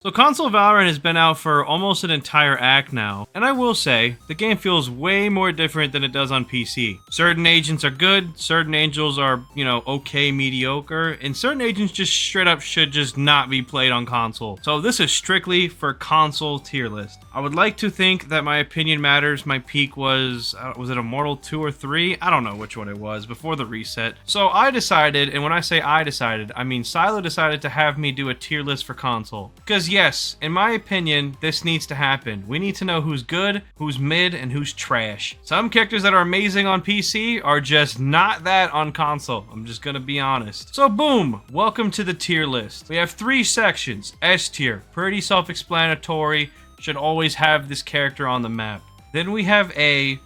So console Valorant has been out for almost an entire act now, and I will say, the game feels way more different than it does on PC. Certain agents are good, certain angels are, okay, mediocre, and certain agents just straight up should just not be played on console. So this is strictly for console tier list. I would like to think that my opinion matters. My peak was it Immortal 2 or 3? I don't know which one it was, before the reset. So I decided, and when I say I decided, I mean Silo decided to have me do a tier list for console. Because yes, in my opinion, this needs to happen. We need to know who's good, who's mid, and who's trash. Some characters that are amazing on PC are just not that on console. I'm just gonna be honest. So boom, welcome to the tier list. We have 3 sections. S tier, pretty self-explanatory, should always have this character on the map. Then we have A,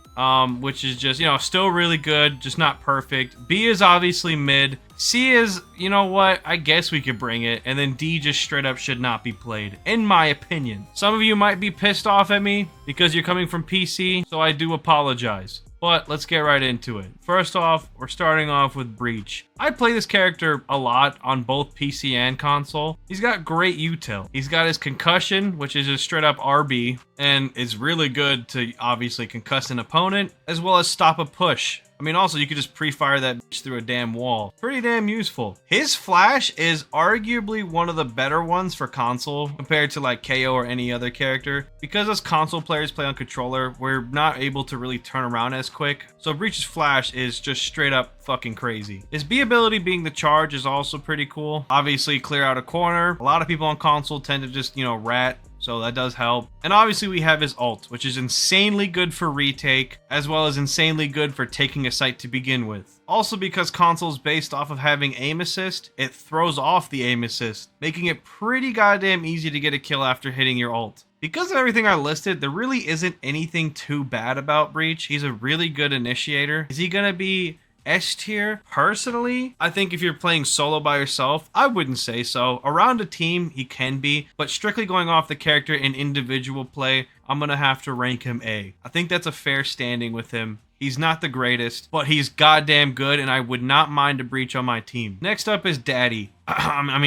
which is just, still really good, just not perfect. B is obviously mid. C is, I guess we could bring it. And then D just straight up should not be played, in my opinion. Some of you might be pissed off at me because you're coming from PC, so I do apologize. But let's get right into it. First off, we're starting off with Breach. I play this character a lot on both PC and console. He's got great util. He's got his concussion, which is just straight up RB, and is really good to obviously concuss an opponent, as well as stop a push. Also, you could just pre-fire that bitch through a damn wall. Pretty damn useful. His flash is arguably one of the better ones for console compared to like KO or any other character. Because as console players play on controller, we're not able to really turn around as quick. So Breach's flash is just straight up fucking crazy. His B ability being the charge is also pretty cool. Obviously, clear out a corner. A lot of people on console tend to just, rat. So that does help. And obviously we have his ult, which is insanely good for retake, as well as insanely good for taking a site to begin with. Also, because console's based off of having aim assist, it throws off the aim assist, making it pretty goddamn easy to get a kill after hitting your ult. Because of everything I listed, there really isn't anything too bad about Breach. He's a really good initiator. Is he gonna be S tier? Personally, I think if you're playing solo by yourself, I wouldn't say so. Around a team, he can be, but strictly going off the character in individual play, I'm gonna have to rank him A. I think that's a fair standing with him. He's not the greatest, but he's goddamn good, and I would not mind a Breach on my team. Next up is Daddy. Brimstone. I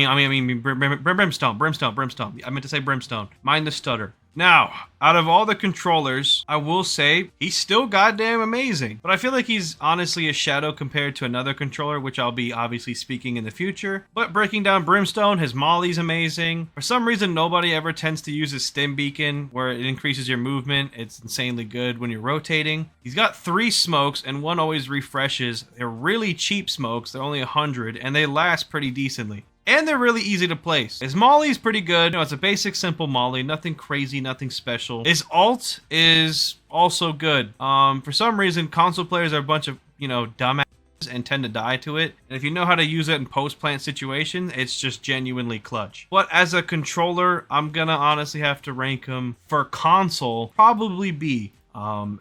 meant to say Brimstone. Mind the stutter. Now, out of all the controllers, I will say he's still goddamn amazing. But I feel like he's honestly a shadow compared to another controller, which I'll be obviously speaking in the future. But breaking down Brimstone, his molly's amazing. For some reason, nobody ever tends to use his stim beacon, where it increases your movement. It's insanely good when you're rotating. He's got 3 smokes, and one always refreshes. They're really cheap smokes. They're only 100, and they last pretty decently. And they're really easy to place. His molly is pretty good. It's a basic, simple molly. Nothing crazy, nothing special. His ult is also good. For some reason, console players are a bunch of, dumbasses and tend to die to it. And if you know how to use it in post-plant situations, it's just genuinely clutch. But as a controller, I'm gonna honestly have to rank him for console, probably B.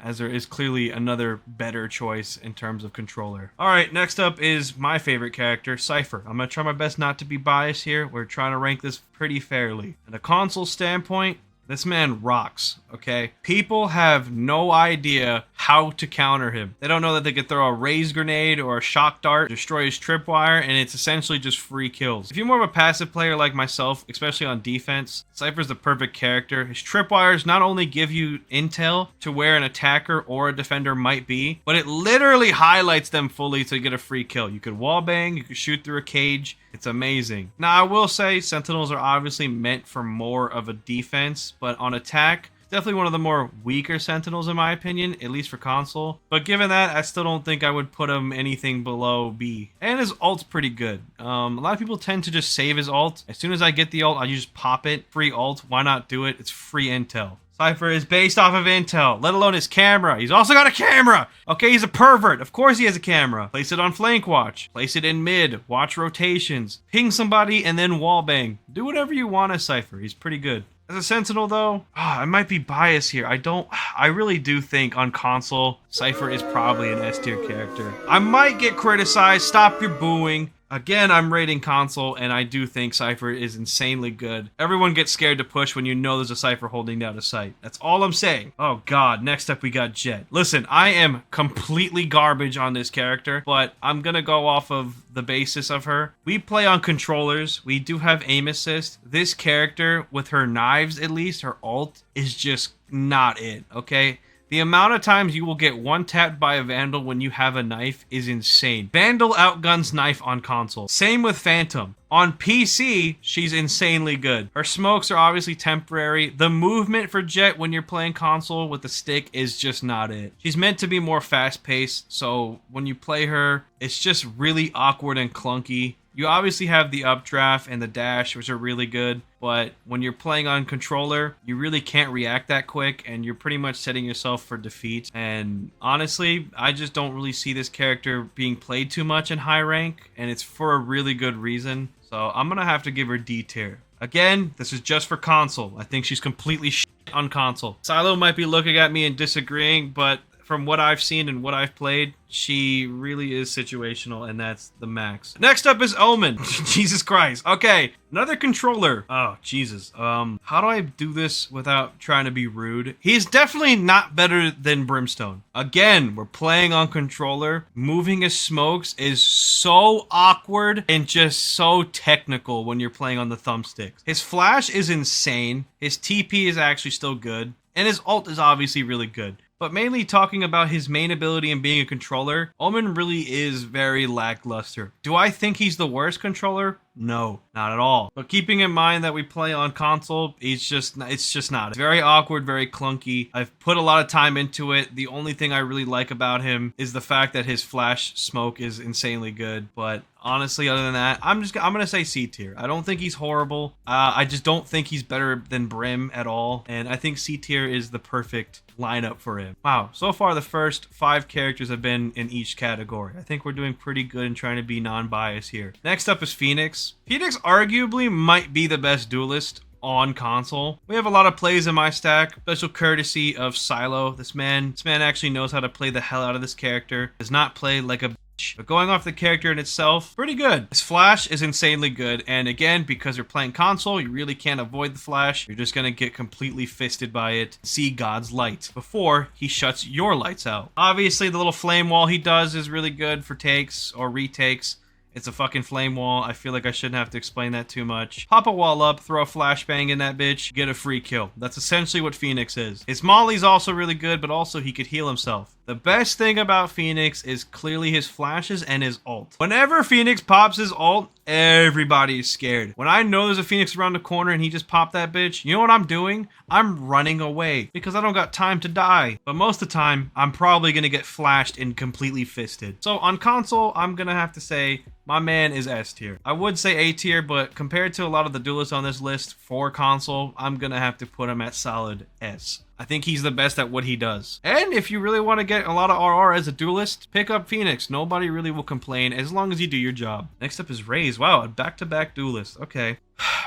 As there is clearly another better choice in terms of controller. Alright, next up is my favorite character, Cypher. I'm gonna try my best not to be biased here. We're trying to rank this pretty fairly. At a console standpoint, this man rocks, okay? People have no idea how to counter him. They don't know that they could throw a raise grenade or a shock dart, destroy his tripwire, and it's essentially just free kills. If you're more of a passive player like myself, especially on defense, Cypher's the perfect character. His tripwires not only give you intel to where an attacker or a defender might be, but it literally highlights them fully to get a free kill. You could wallbang, you could shoot through a cage. It's amazing. Now, I will say Sentinels are obviously meant for more of a defense, but on attack, definitely one of the more weaker Sentinels in my opinion, at least for console. But given that, I still don't think I would put him anything below B. And his ult's pretty good. A lot of people tend to just save his ult. As soon as I get the ult, I just pop it. Free ult, why not do it? It's free intel. Cypher is based off of intel, let alone his camera. He's also got a camera! Okay, he's a pervert. Of course he has a camera. Place it on flank watch. Place it in mid. Watch rotations. Ping somebody and then wallbang. Do whatever you want as Cypher. He's pretty good. As a Sentinel though, I might be biased here. I really do think on console, Cypher is probably an S tier character. I might get criticized. Stop your booing. Again, I'm rating console, and I do think Cypher is insanely good. Everyone gets scared to push when you know there's a Cypher holding down a site. That's all I'm saying. Oh god, next up we got Jet. Listen, I am completely garbage on this character, but I'm gonna go off of the basis of her. We play on controllers. We do have aim assist. This character, with her knives at least, her ult, is just not it, okay? The amount of times you will get one-tapped by a Vandal when you have a knife is insane. Vandal outguns knife on console. Same with Phantom. On PC, she's insanely good. Her smokes are obviously temporary. The movement for Jet when you're playing console with the stick is just not it. She's meant to be more fast-paced, so when you play her, it's just really awkward and clunky. You obviously have the updraft and the dash, which are really good, but when you're playing on controller, you really can't react that quick, and you're pretty much setting yourself for defeat. And honestly, I just don't really see this character being played too much in high rank, and it's for a really good reason. So I'm gonna have to give her D tier. Again, this is just for console. I think she's completely shit on console. Silo might be looking at me and disagreeing, but from what I've seen and what I've played, she really is situational, and that's the max. Next up is Omen. Jesus Christ. Okay, another controller. Oh, Jesus. How do I do this without trying to be rude? He's definitely not better than Brimstone. Again, we're playing on controller. Moving his smokes is so awkward and just so technical when you're playing on the thumbsticks. His flash is insane. His TP is actually still good. And his ult is obviously really good. But mainly talking about his main ability and being a controller, Omen really is very lackluster. Do I think he's the worst controller? No, not at all. But keeping in mind that we play on console, it's just not. It's very awkward, very clunky. I've put a lot of time into it. The only thing I really like about him is the fact that his flash smoke is insanely good. But honestly, other than that, I'm gonna say C tier. I don't think he's horrible. I just don't think he's better than Brim at all. And I think C tier is the perfect lineup for him. Wow, so far the first 5 characters have been in each category. I think we're doing pretty good in trying to be non-biased here. Next up is Phoenix. Phoenix arguably might be the best duelist on console. We have a lot of plays in my stack. Special courtesy of Silo. This man actually knows how to play the hell out of this character. Does not play like a bitch. But going off the character in itself, pretty good. His flash is insanely good. And again, because you're playing console, you really can't avoid the flash. You're just gonna get completely fisted by it. See God's light before he shuts your lights out. Obviously, the little flame wall he does is really good for takes or retakes. It's a fucking flame wall. I feel like I shouldn't have to explain that too much. Pop a wall up, throw a flashbang in that bitch, get a free kill. That's essentially what Phoenix is. His molly's also really good, but also he could heal himself. The best thing about Phoenix is clearly his flashes and his ult. Whenever Phoenix pops his ult, everybody is scared. When I know there's a Phoenix around the corner and he just popped that bitch, you know what I'm doing? I'm running away because I don't got time to die. But most of the time, I'm probably gonna get flashed and completely fisted. So on console, I'm gonna have to say my man is S tier. I would say A tier, but compared to a lot of the duelists on this list for console, I'm gonna have to put him at solid S. I think he's the best at what he does. And if you really want to get a lot of RR as a duelist, pick up Phoenix. Nobody really will complain as long as you do your job. Next up is Raze. Wow, a back-to-back duelist. Okay.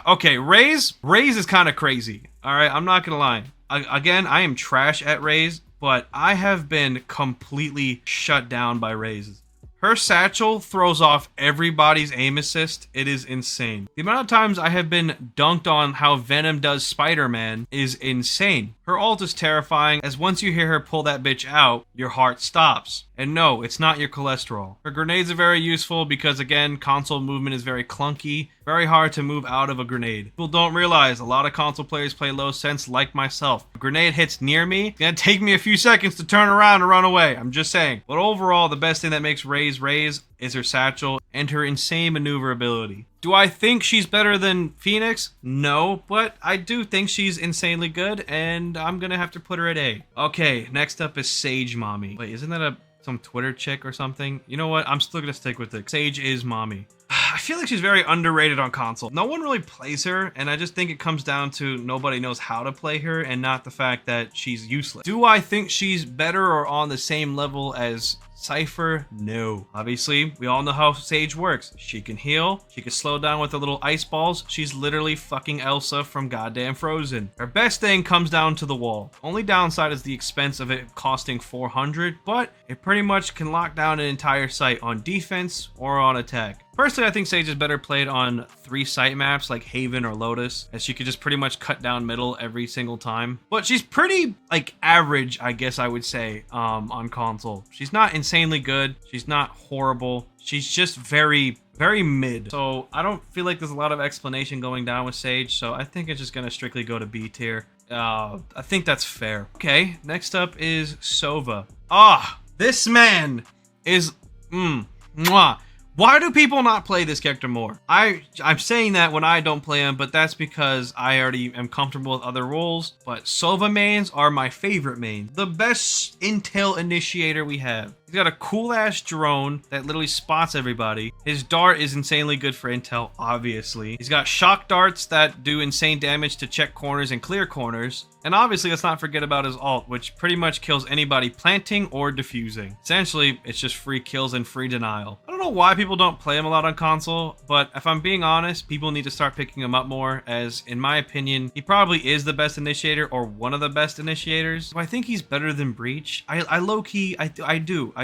Okay, Raze is kind of crazy. All right, I'm not gonna lie. Again, I am trash at Raze, but I have been completely shut down by Raze. Her satchel throws off everybody's aim assist. It is insane. The amount of times I have been dunked on how Venom does Spider-Man is insane. Her ult is terrifying, as once you hear her pull that bitch out, your heart stops. And no, it's not your cholesterol. Her grenades are very useful because, again, console movement is very clunky, very hard to move out of a grenade. People don't realize a lot of console players play low sense like myself. If a grenade hits near me, it's gonna take me a few seconds to turn around and run away. I'm just saying. But overall, the best thing that makes Raze is her satchel and her insane maneuverability. Do I think she's better than Phoenix? No, but I do think she's insanely good, and I'm gonna have to put her at A. Okay, next up is Sage Mommy. Wait, isn't that some Twitter chick or something? You know what? I'm still gonna stick with it. Sage is Mommy. I feel like she's very underrated on console. No one really plays her, and I just think it comes down to nobody knows how to play her and not the fact that she's useless. Do I think she's better or on the same level as Cypher? No. Obviously, we all know how Sage works. She can heal, she can slow down with her little ice balls. She's literally fucking Elsa from goddamn Frozen. Her best thing comes down to the wall. Only downside is the expense of it costing 400, but it pretty much can lock down an entire site on defense or on attack. Personally, I think Sage is better played on 3 site maps like Haven or Lotus, as she could just pretty much cut down middle every single time. But she's pretty like average, I guess I would say, on console. She's not insanely good. She's not horrible. She's just very mid. So I don't feel like there's a lot of explanation going down with Sage. So I think it's just gonna strictly go to B tier. I think that's fair. Okay, next up is Sova. This man is mwah. Why do people not play this character more? I'm saying that when I don't play him, but that's because I already am comfortable with other roles. But Sova mains are my favorite main. The best intel initiator we have. He's got a cool ass drone that literally spots everybody. His dart is insanely good for intel, obviously. He's got shock darts that do insane damage to check corners and clear corners. And obviously, let's not forget about his ult, which pretty much kills anybody planting or defusing. Essentially, it's just free kills and free denial. I don't know why people don't play him a lot on console, but if I'm being honest, people need to start picking him up more, as in my opinion, he probably is the best initiator or one of the best initiators. Do I think he's better than Breach? I low-key, I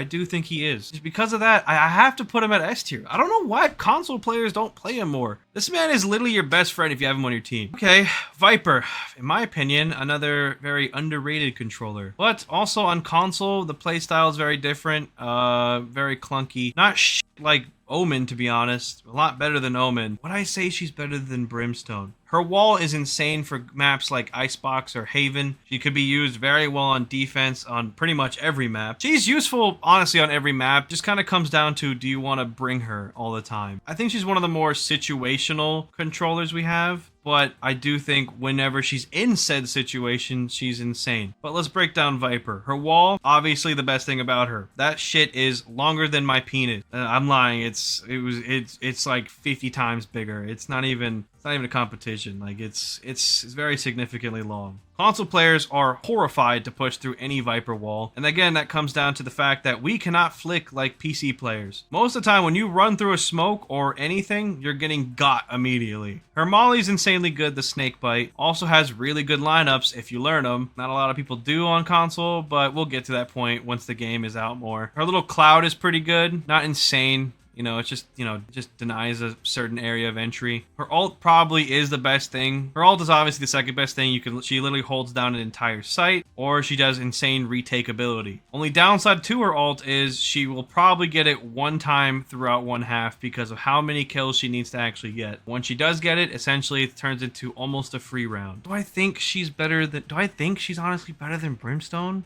do think he is. Just because of that, I have to put him at S tier. I don't know why console players don't play him more. This man is literally your best friend if you have him on your team. Okay, Viper. In my opinion, another very underrated controller. But also on console, the playstyle is very different. Very clunky. Not like Omen, to be honest. A lot better than Omen. Would I say she's better than Brimstone? Her wall is insane for maps like Icebox or Haven. She could be used very well on defense on pretty much every map. She's useful, honestly, on every map. Just kind of comes down to, do you want to bring her all the time? I think she's one of the more situational controllers we have. But I do think whenever she's in said situation, she's insane. But let's break down Viper. Her wall, obviously the best thing about her. That shit is longer than my penis. I'm lying. It's like 50 times bigger. It's not even a competition. Like it's very significantly long. Console players are horrified to push through any Viper wall. And again, that comes down to the fact that we cannot flick like PC players. Most of the time when you run through a smoke or anything, you're getting got immediately. Her molly's insanely good, the snake bite. Also has really good lineups if you learn them. Not a lot of people do on console, but we'll get to that point once the game is out more. Her little cloud is pretty good. Not insane. You know, it's just, just denies a certain area of entry. Her ult probably is the best thing. Her ult is obviously the second best thing. She literally holds down an entire site, or she does insane retake ability. Only downside to her ult is she will probably get it one time throughout one half because of how many kills she needs to actually get. Once she does get it, essentially it turns into almost a free round. Do I think she's honestly better than Brimstone?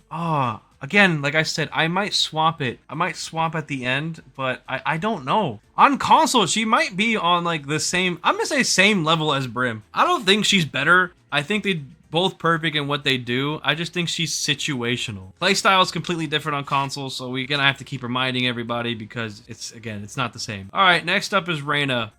Again, like I said, I might swap it. I might swap at the end, but I don't know. On console, she might be on like the same, I'm gonna say same level as Brim. I don't think she's better. I think they're both perfect in what they do. I just think she's situational. Playstyle is completely different on console, so we're gonna have to keep reminding everybody because it's not the same. All right, next up is Raina.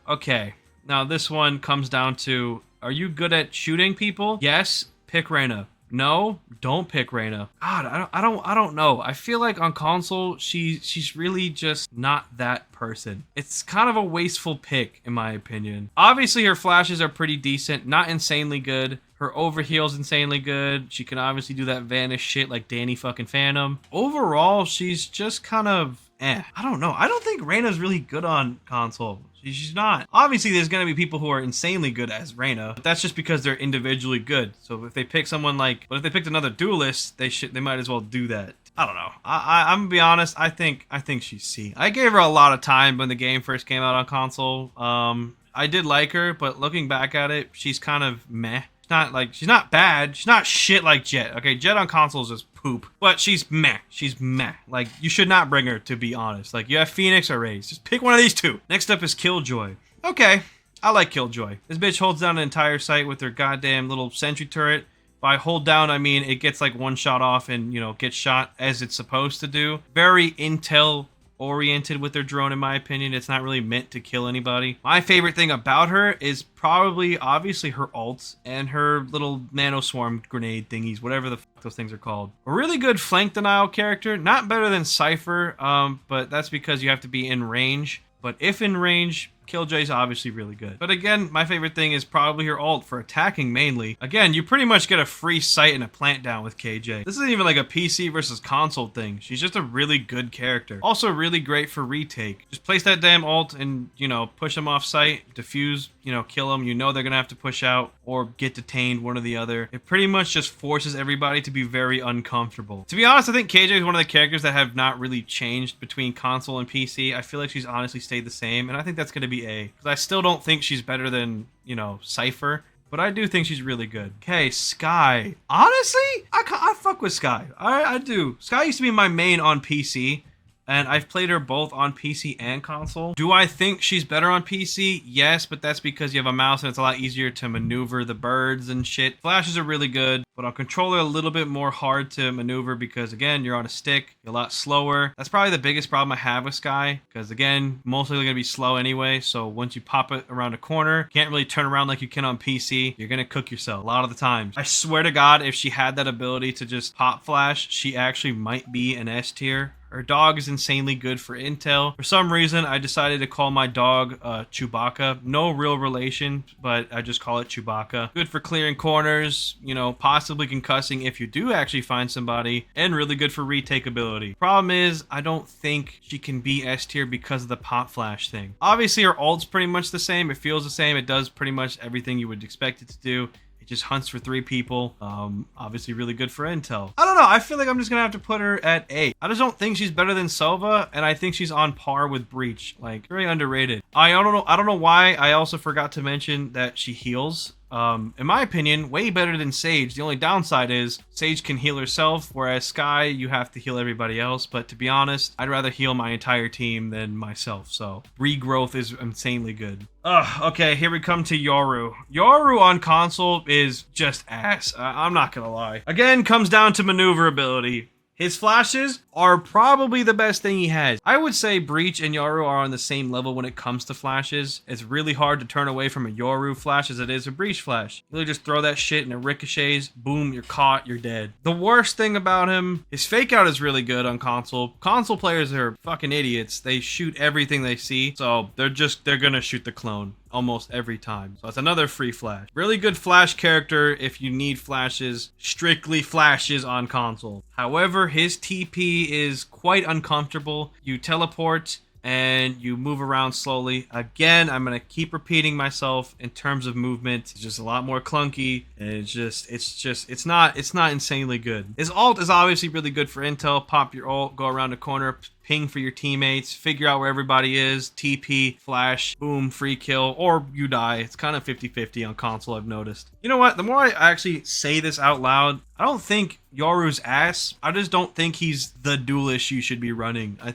Okay. Now this one comes down to, are you good at shooting people? Yes, pick Raina. No, don't pick Raina. God, I don't know. I feel like on console, she's really just not that person. It's kind of a wasteful pick, in my opinion. Obviously, her flashes are pretty decent, not insanely good. Her overheal's insanely good. She can obviously do that vanish shit like Danny fucking Phantom. Overall, she's just kind of I don't know. I don't think Raina's really good on console. She's not. Obviously, there's going to be people who are insanely good as Raina, but that's just because they're individually good. So if they pick someone but if they picked another duelist, they might as well do that. I don't know. I'm gonna be honest. I think she's C. I gave her a lot of time when the game first came out on console. I did like her, but looking back at it, she's kind of meh. She's not bad. She's not shit like Jet. Okay, Jet on console is just poop. But she's meh. She's meh. Like, you should not bring her, to be honest. Like, you have Phoenix or Raze. Just pick one of these two. Next up is Killjoy. Okay, I like Killjoy. This bitch holds down an entire site with her goddamn little sentry turret. By hold down, I mean it gets like one shot off and, gets shot as it's supposed to do. Very intel oriented with their drone, in my opinion. It's not really meant to kill anybody. My favorite thing about her is probably obviously her ults and her little nano swarm grenade thingies, whatever the fuck those things are called. A really good flank denial character, not better than Cypher, but that's because you have to be in range. But if in range, Killjoy's obviously really good. But again, my favorite thing is probably her ult for attacking mainly. Again, you pretty much get a free sight and a plant down with KJ. This isn't even like a PC versus console thing. She's just a really good character. Also really great for retake. Just place that damn ult and, you know, push them off site, defuse, you know, kill them. You know they're gonna have to push out or get detained, one or the other. It pretty much just forces everybody to be very uncomfortable. To be honest, I think KJ is one of the characters that have not really changed between console and PC. I feel like she's honestly stayed the same, and I think that's gonna be A. Because I still don't think she's better than, you know, Cypher. But I do think she's really good. Okay, Skye. Honestly, I fuck with Skye. I do. Skye used to be my main on PC. And I've played her both on PC and console. Do I think she's better on PC? Yes, but that's because you have a mouse and it's a lot easier to maneuver the birds and shit. Flashes are really good, but on controller a little bit more hard to maneuver because, again, you're on a stick, you're a lot slower. That's probably the biggest problem I have with Skye, because, again, mostly going to be slow anyway, so once you pop it around a corner, can't really turn around like you can on PC, you're going to cook yourself a lot of the times. I swear to God, if she had that ability to just pop flash, she actually might be an S tier. Her dog is insanely good for intel. For some reason, I decided to call my dog Chewbacca. No real relation, but I just call it Chewbacca. Good for clearing corners, you know, possibly concussing if you do actually find somebody, and really good for retake ability. Problem is, I don't think she can be S tier because of the pop flash thing. Obviously, her ult's pretty much the same. It feels the same. It does pretty much everything you would expect it to do. Just hunts for 3 people. Obviously really good for intel. I don't know. I feel like I'm just gonna have to put her at A. I just don't think she's better than Sova, and I think she's on par with Breach. Like, very underrated. I don't know why I also forgot to mention that she heals. In my opinion, way better than Sage. The only downside is Sage can heal herself, whereas Skye, you have to heal everybody else. But to be honest, I'd rather heal my entire team than myself. So regrowth is insanely good. Okay, here we come to Yoru. Yoru on console is just ass. I'm not gonna lie. Again, comes down to maneuverability. His flashes are probably the best thing he has. I would say Breach and Yoru are on the same level when it comes to flashes. It's really hard to turn away from a Yoru flash as it is a Breach flash. You really just throw that shit and it ricochets, boom, you're caught, you're dead. The worst thing about him, his fake out is really good on console. Console players are fucking idiots. They shoot everything they see, so they're gonna shoot the clone almost every time. So it's another free flash. Really good flash character if you need flashes, strictly flashes on console. However, his TP is quite uncomfortable. You teleport and you move around slowly. Again, I'm gonna keep repeating myself in terms of movement. It's just a lot more clunky, and it's not insanely good. His ult is obviously really good for intel. Pop your ult, go around a corner, ping for your teammates, figure out where everybody is, TP, flash, boom, free kill, or you die. It's kind of 50-50 on console, I've noticed. You know what? The more I actually say this out loud, I don't think Yoru's ass. I just don't think he's the duelist you should be running. I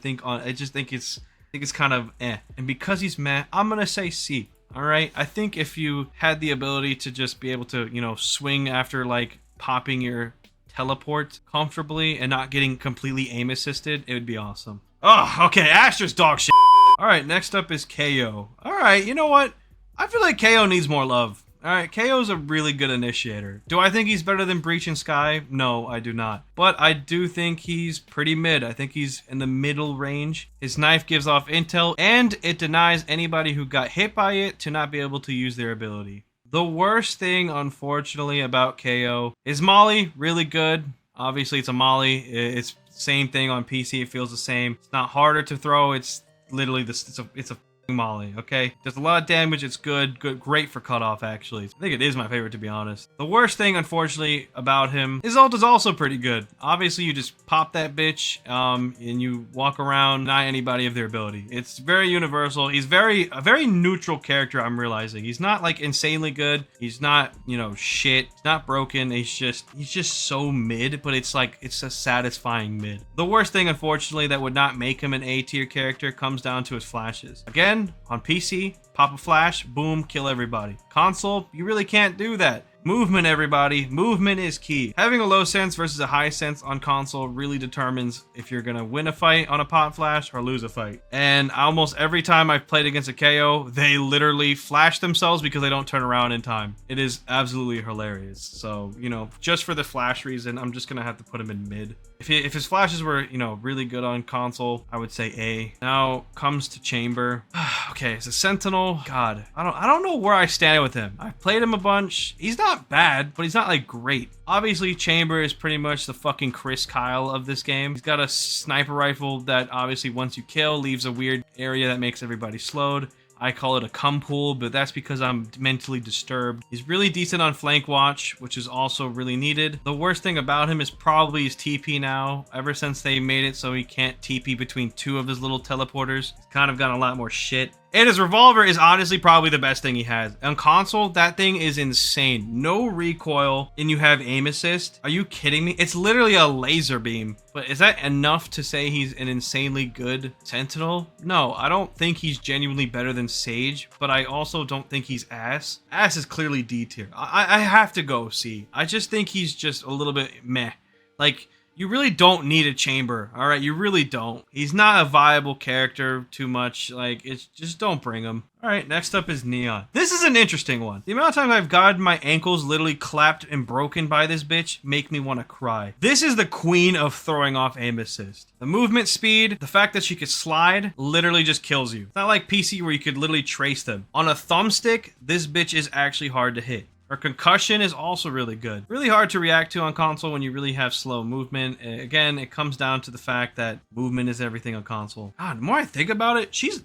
just think it's kind of eh. And because he's meh, I'm gonna say C. Alright? I think if you had the ability to just be able to, you know, swing after like popping your teleport comfortably and not getting completely aim assisted, it would be awesome. Oh, okay, Astra's dog shit. Alright, next up is KO. Alright, you know what? I feel like KO needs more love. Alright, KO's a really good initiator. Do I think he's better than Breach and Skye? No, I do not. But I do think he's pretty mid. I think he's in the middle range. His knife gives off intel, and it denies anybody who got hit by it to not be able to use their ability. The worst thing, unfortunately, about KO is Molly, really good. Obviously, it's a Molly. It's the same thing on PC. It feels the same. It's not harder to throw. It's literally it's a Molly, okay? Does a lot of damage. It's good, great for cutoff, actually. I think it is my favorite, to be honest. The worst thing, unfortunately, about him, his ult is also pretty good. Obviously, you just pop that bitch, and you walk around, deny anybody of their ability. It's very universal. He's a very neutral character, I'm realizing. He's not, like, insanely good. He's not, you know, shit. He's not broken. He's just so mid, but it's like, it's a satisfying mid. The worst thing, unfortunately, that would not make him an A tier character comes down to his flashes. Again, on PC, pop a flash, boom, kill everybody. Console, you really can't do that. Movement, everybody. Movement is key. Having a low sense versus a high sense on console really determines if you're gonna win a fight on a pop flash or lose a fight. And almost every time I've played against a KO, they literally flash themselves because they don't turn around in time. It is absolutely hilarious. So, you know, just for the flash reason, I'm just gonna have to put him in mid. If his flashes were, you know, really good on console, I would say A. Now comes to Chamber. Okay, it's a Sentinel. God, I don't know where I stand with him. I've played him a bunch. He's not bad, but he's not like great. Obviously, Chamber is pretty much the fucking Chris Kyle of this game. He's got a sniper rifle that obviously once you kill leaves a weird area that makes everybody slowed. I call it a cum pool, but that's because I'm mentally disturbed. He's really decent on flank watch, which is also really needed. The worst thing about him is probably his TP now. Ever since they made it so he can't TP between two of his little teleporters, he's kind of gotten a lot more shit. And his revolver is honestly probably the best thing he has. On console, that thing is insane. No recoil, and you have aim assist. Are you kidding me? It's literally a laser beam. But is that enough to say he's an insanely good Sentinel? No, I don't think he's genuinely better than Sage, but I also don't think he's ass. Ass is clearly D tier. I have to go C. I just think he's just a little bit meh. Like, you really don't need a Chamber, all right? You really don't. He's not a viable character too much. Like, it's just don't bring him. All right, next up is Neon. This is an interesting one. The amount of times I've gotten my ankles literally clapped and broken by this bitch make me want to cry. This is the queen of throwing off aim assist. The movement speed, the fact that she could slide, literally just kills you. It's not like PC where you could literally trace them. On a thumbstick, this bitch is actually hard to hit. Her concussion is also really good. Really hard to react to on console when you really have slow movement. Again, it comes down to the fact that movement is everything on console. God, the more I think about it, she's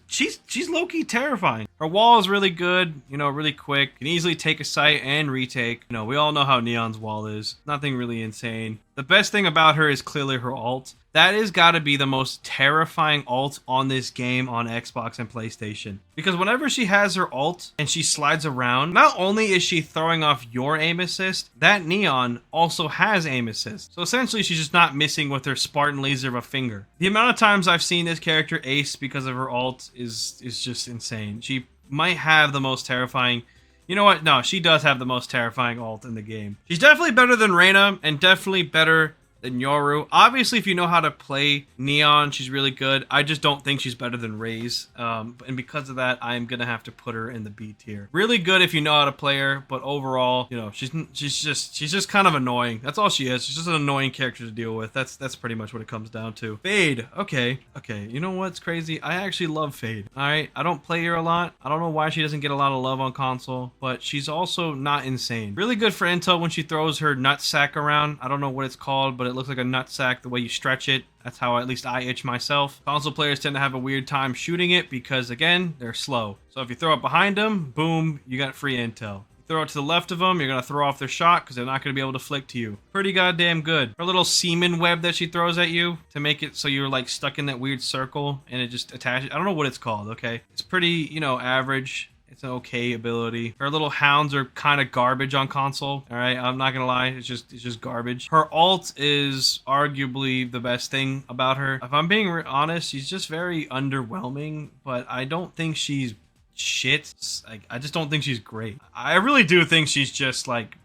low-key terrifying. Her wall is really good, you know, really quick. Can easily take a site and retake. You know, we all know how Neon's wall is. Nothing really insane. The best thing about her is clearly her ult. That has got to be the most terrifying ult on this game on Xbox and PlayStation. Because whenever she has her ult and she slides around, not only is she throwing off your aim assist, that Neon also has aim assist. So essentially she's just not missing with her Spartan laser of a finger. The amount of times I've seen this character ace because of her ult is just insane. She might have the most terrifying... You know what? No, she does have the most terrifying ult in the game. She's definitely better than Raina and definitely better than Yoru. Obviously, if you know how to play Neon, she's really good. I just don't think she's better than Raze. And because of that, I'm going to have to put her in the B tier. Really good if you know how to play her, but overall, you know, she's just kind of annoying. That's all she is. She's just an annoying character to deal with. That's pretty much what it comes down to. Fade. Okay. You know what's crazy? I actually love Fade. All right. I don't play her a lot. I don't know why she doesn't get a lot of love on console, but she's also not insane. Really good for intel when she throws her nutsack around. I don't know what it's called, but it looks like a nutsack the way you stretch it. That's how at least I itch myself. Console players tend to have a weird time shooting it because, again, they're slow. So if you throw it behind them, boom, you got free intel. You throw it to the left of them, you're going to throw off their shot because they're not going to be able to flick to you. Pretty goddamn good. Her little semen web that she throws at you to make it so you're like stuck in that weird circle and it just attaches. I don't know what it's called, okay? It's pretty, you know, average. It's an okay ability. Her little hounds are kind of garbage on console. All right, I'm not gonna lie. It's just garbage. Her ult is arguably the best thing about her. If I'm being honest, she's just very underwhelming. But I don't think she's shit. Like, I just don't think she's great. I really do think she's just like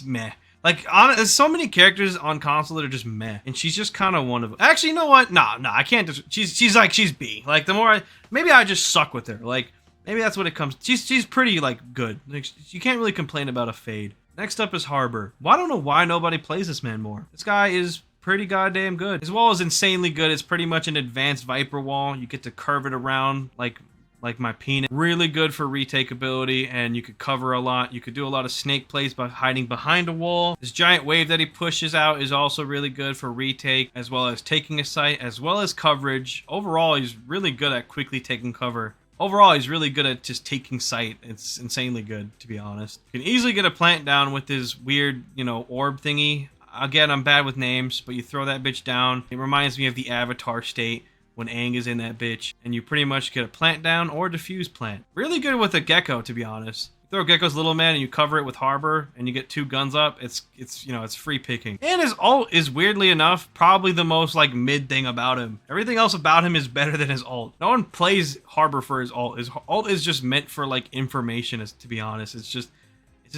meh. Like, there's so many characters on console that are just meh, and she's just kind of one of them. Actually, you know what? Nah, I can't. She's B. Like, the more maybe I just suck with her. Like. Maybe that's what it comes to. She's pretty, like, good. Like, you can't really complain about a Fade. Next up is Harbor. Well, I don't know why nobody plays this man more. This guy is pretty goddamn good. His wall is insanely good. It's pretty much an advanced Viper wall. You get to curve it around like my penis. Really good for retake ability, and you could cover a lot. You could do a lot of snake plays by hiding behind a wall. This giant wave that he pushes out is also really good for retake, as well as taking a site, as well as coverage. Overall, he's really good at quickly taking cover. Overall, he's really good at just taking sight. It's insanely good, to be honest. You can easily get a plant down with his weird, you know, orb thingy. Again, I'm bad with names, but you throw that bitch down. It reminds me of the Avatar state when Aang is in that bitch. And you pretty much get a plant down or diffuse plant. Really good with a Gecko, to be honest. Throw Gecko's little man and you cover it with Harbor and you get 2 guns up. It's you know, it's free picking. And his ult is weirdly enough probably the most like mid thing about him. Everything else about him is better than his ult. No one plays Harbor for his ult. His ult is just meant for like information, to be honest. It's just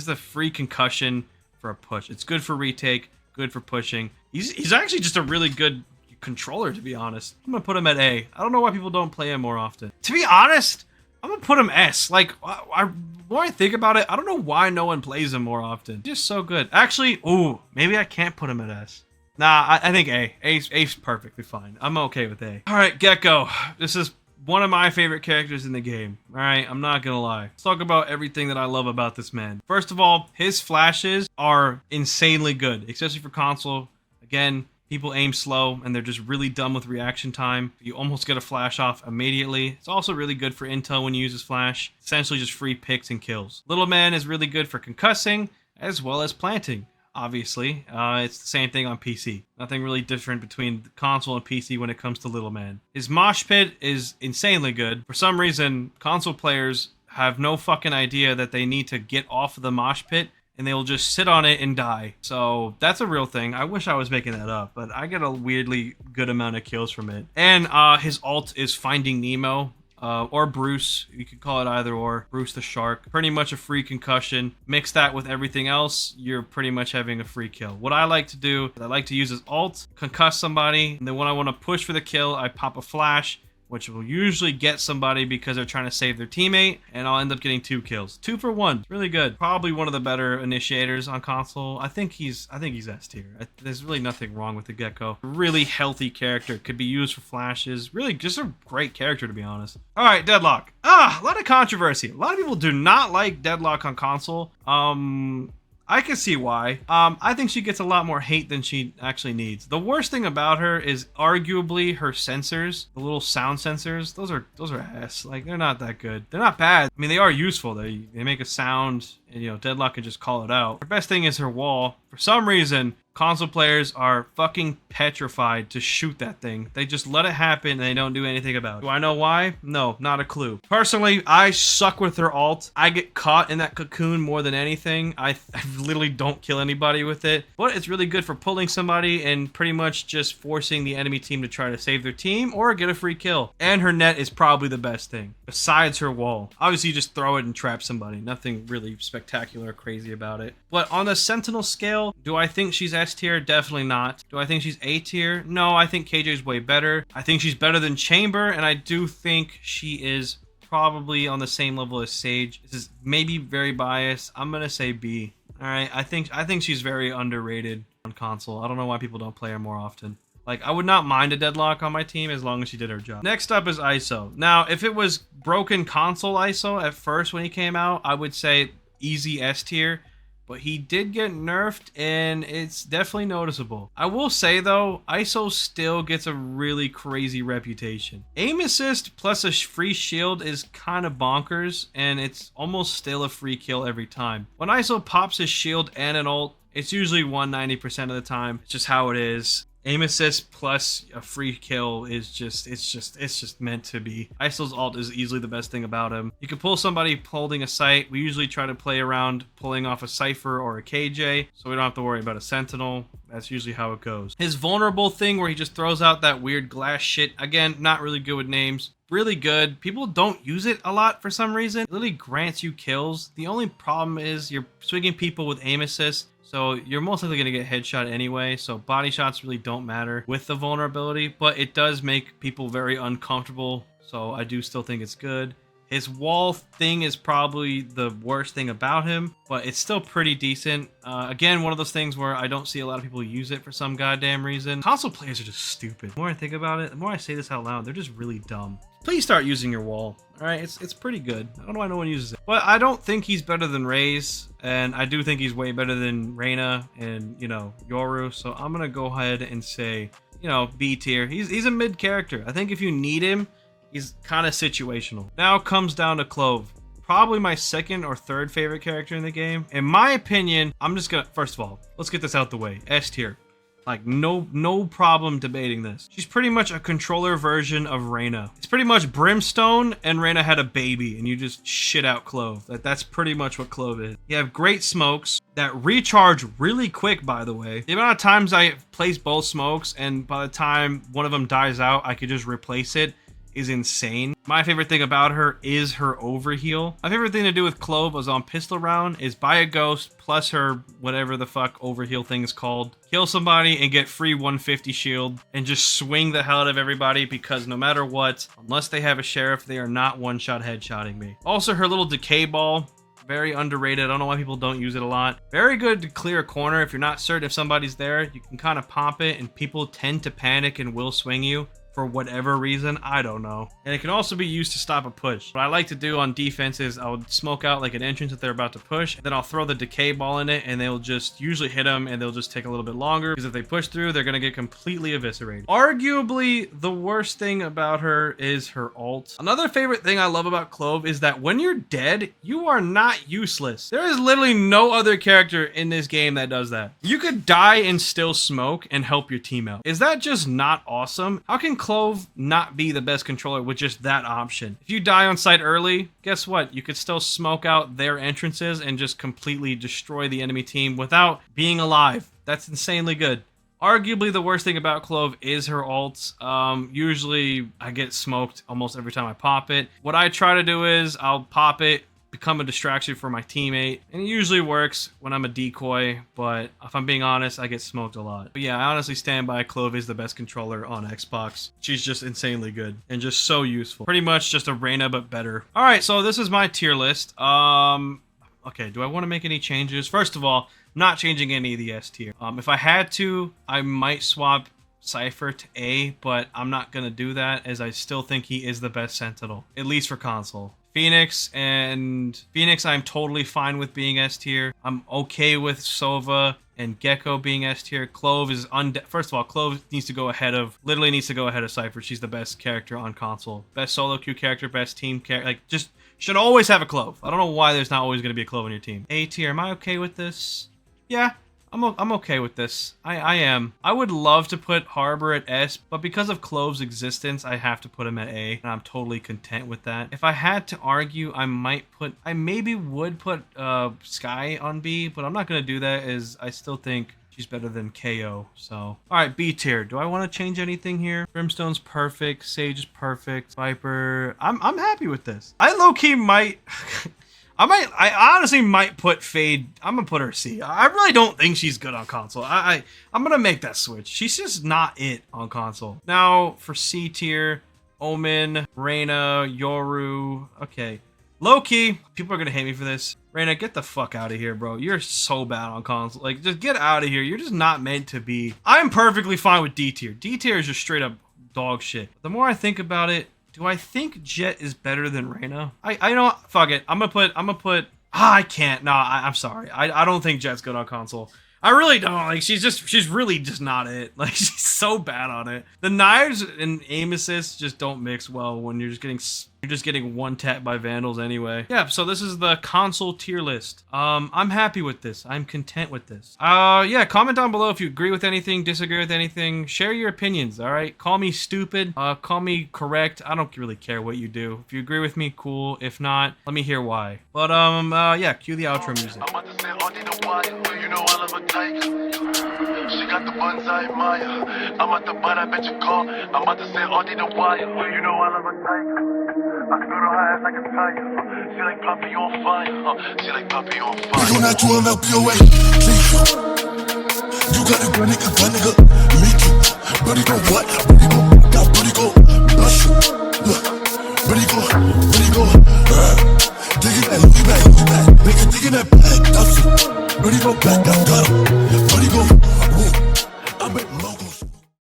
a free concussion for a push. It's good for retake, good for pushing. He's actually just a really good controller, to be honest. I'm gonna put him at A. I don't know why people don't play him more often. To be honest, I'm gonna put him S. Like, the more I think about it, I don't know why no one plays him more often. Just so good. Actually, ooh, maybe I can't put him at S. Nah, I think A. A's perfectly fine. I'm okay with A. All right, Gecko. This is one of my favorite characters in the game. All right, I'm not gonna lie. Let's talk about everything that I love about this man. First of all, his flashes are insanely good, especially for console. Again, people aim slow and they're just really dumb with reaction time. You almost get a flash off immediately. It's also really good for intel when you use his flash. Essentially just free picks and kills. Little man is really good for concussing as well as planting. Obviously, it's the same thing on PC. Nothing really different between console and PC when it comes to Little Man. His mosh pit is insanely good. For some reason, console players have no fucking idea that they need to get off of the mosh pit, and they will just sit on it and die. So that's a real thing. I wish I was making that up, but I get a weirdly good amount of kills from it. And his ult is Finding Nemo. Or Bruce, you could call it either or. Bruce the Shark. Pretty much a free concussion. Mix that with everything else, you're pretty much having a free kill. What I like to do is I like to use his ult, concuss somebody, and then when I want to push for the kill, I pop a flash, which will usually get somebody because they're trying to save their teammate, and I'll end up getting 2 kills. 2 for 1. Really good. Probably one of the better initiators on console. I think he's S tier. There's really nothing wrong with the Gecko. Really healthy character. Could be used for flashes. Really just a great character, to be honest. All right, Deadlock. A lot of controversy. A lot of people do not like Deadlock on console. I can see why. I think she gets a lot more hate than she actually needs. The worst thing about her is arguably her sensors, the little sound sensors. Those are ass. Like, they're not that good. They're not bad. I mean, they are useful. They make a sound, and Deadlock can just call it out. Her best thing is her wall. For some reason, console players are fucking petrified to shoot that thing. They just let it happen and they don't do anything about it. Do I know why? No, not a clue. Personally, I suck with her ult. I get caught in that cocoon more than anything. I literally don't kill anybody with it. But it's really good for pulling somebody and pretty much just forcing the enemy team to try to save their team or get a free kill. And her net is probably the best thing, besides her wall. Obviously, you just throw it and trap somebody. Nothing really spectacular or crazy about it. But on the Sentinel scale, do I think she's S tier? Definitely not. Do I think she's A tier? No, I think KJ's way better. I think she's better than Chamber, and I do think she is probably on the same level as Sage. This is maybe very biased. I'm gonna say B. All right, I think she's very underrated on console. I don't know why people don't play her more often. Like, I would not mind a Deadlock on my team as long as she did her job. Next up is ISO. Now, if it was broken console ISO at first when he came out, I would say easy S tier. But he did get nerfed, and it's definitely noticeable. I will say, though, ISO still gets a really crazy reputation. Aim assist plus a free shield is kind of bonkers, and it's almost still a free kill every time. When ISO pops his shield and an ult, it's usually 190% of the time. It's just how it is. Aim assist plus a free kill is just meant to be. ISO's ult is easily the best thing about him. You can pull somebody holding a sight. We usually try to play around pulling off a Cypher or a KJ, so we don't have to worry about a Sentinel. That's usually how it goes. His vulnerable thing where he just throws out that weird glass shit. Again, not really good with names. Really good. People don't use it a lot for some reason. It literally grants you kills. The only problem is you're swinging people with aim assist, so you're most likely going to get headshot anyway, so body shots really don't matter with the vulnerability, but it does make people very uncomfortable, so I do still think it's good. His wall thing is probably the worst thing about him, but it's still pretty decent. Again, one of those things where I don't see a lot of people use it for some goddamn reason. Console players are just stupid. The more I think about it, the more I say this out loud, they're just really dumb. Please start using your wall. All right, it's pretty good. I don't know why no one uses it. But I don't think he's better than Raze, and I do think he's way better than Raina and, Yoru. So I'm going to go ahead and say, B tier. He's a mid character. I think if you need him, he's kind of situational. Now it comes down to Clove. Probably my second or third favorite character in the game. In my opinion, I'm just going to, first of all, let's get this out the way. S tier. Like, no problem debating this. She's pretty much a controller version of Raina. It's pretty much Brimstone and Raina had a baby and you just shit out Clove. That's pretty much what Clove is. You have great smokes that recharge really quick, by the way. The amount of times I place both smokes and by the time one of them dies out, I could just replace it is insane. My favorite thing about her is her overheal. My favorite thing to do with Clove was on pistol round is buy a ghost plus her whatever the fuck overheal thing is called. Kill somebody and get free 150 shield and just swing the hell out of everybody because no matter what, unless they have a sheriff, they are not one-shot headshotting me. Also, her little decay ball, Very underrated. I don't know why people don't use it a lot. Very good to clear a corner. If you're not certain if somebody's there, you can kind of pop it and people tend to panic and will swing you. For whatever reason, I don't know. And it can also be used to stop a push. What I like to do on defense is I'll smoke out like an entrance that they're about to push, and then I'll throw the decay ball in it, and they'll just usually hit them, and they'll just take a little bit longer, because if they push through, they're gonna get completely eviscerated. Arguably, the worst thing about her is her ult. Another favorite thing I love about Clove is that when you're dead, you are not useless. There is literally no other character in this game that does that. You could die and still smoke and help your team out. Is that just not awesome? How can Clove not be the best controller with just that option? If you die on site early, guess what? You could still smoke out their entrances and just completely destroy the enemy team without being alive. That's insanely good. Arguably, the worst thing about Clove is her ults. Usually, I get smoked almost every time I pop it. What I try to do is I'll pop it, become a distraction for my teammate, and it usually works when I'm a decoy, but if I'm being honest, I get smoked a lot. But yeah, I honestly stand by Clove is the best controller on Xbox. She's just insanely good and just so useful. Pretty much just a Raina, but better. All right, so this is my tier list. Okay, do I want to make any changes? First of all, I'm not changing any of the S tier. If I had to, I might swap Cypher to A, but I'm not gonna do that as I still think he is the best Sentinel, at least for console. Phoenix, I'm totally fine with being S tier. I'm okay with Sova and Gecko being S tier. Clove is first of all, Clove needs to go ahead of Cypher. She's the best character on console. Best solo queue character, best team character. Like, just should always have a Clove. I don't know why there's not always going to be a Clove on your team. A tier, am I okay with this? Yeah. I'm okay with this. I am. I would love to put Harbor at S, but because of Clove's existence, I have to put him at A, and I'm totally content with that. If I had to argue, I maybe would put Sky on B, but I'm not gonna do that as I still think she's better than KO. So, all right, B tier. Do I want to change anything here? Brimstone's perfect. Sage is perfect. Viper. I'm happy with this. I low-key might. I honestly might put Fade. I'm gonna put her C. I really don't think she's good on console. I'm gonna make that switch. She's just not it on console. Now for C tier, Omen, Raina, Yoru. Okay, low key. People are gonna hate me for this. Raina, get the fuck out of here, bro. You're so bad on console. Like, just get out of here. You're just not meant to be. I'm perfectly fine with D tier. D tier is just straight up dog shit. The more I think about it, do I think Jet is better than Raina? I know, fuck it. I'm gonna put, I can't. No, I'm sorry. I don't think Jet's good on console. I really don't. Like, she's really just not it. Like, she's so bad on it. The knives and aim assists just don't mix well when you're just getting one tap by Vandals anyway. Yeah, so this is the console tier list. I'm happy with this. I'm content with this. Yeah, comment down below if you agree with anything, disagree with anything. Share your opinions, all right? Call me stupid, call me correct. I don't really care what you do. If you agree with me, cool. If not, let me hear why. But, yeah, cue the outro music. She got the buns I admire. I'm at the butt, I bet you call. I'm about to say all the wire. You know I love a tiger. I can go to her ass like a tiger. She like Puppy on fire. She like Puppy on fire. You not doing up your way. You got a good nigga, me too. But you know what?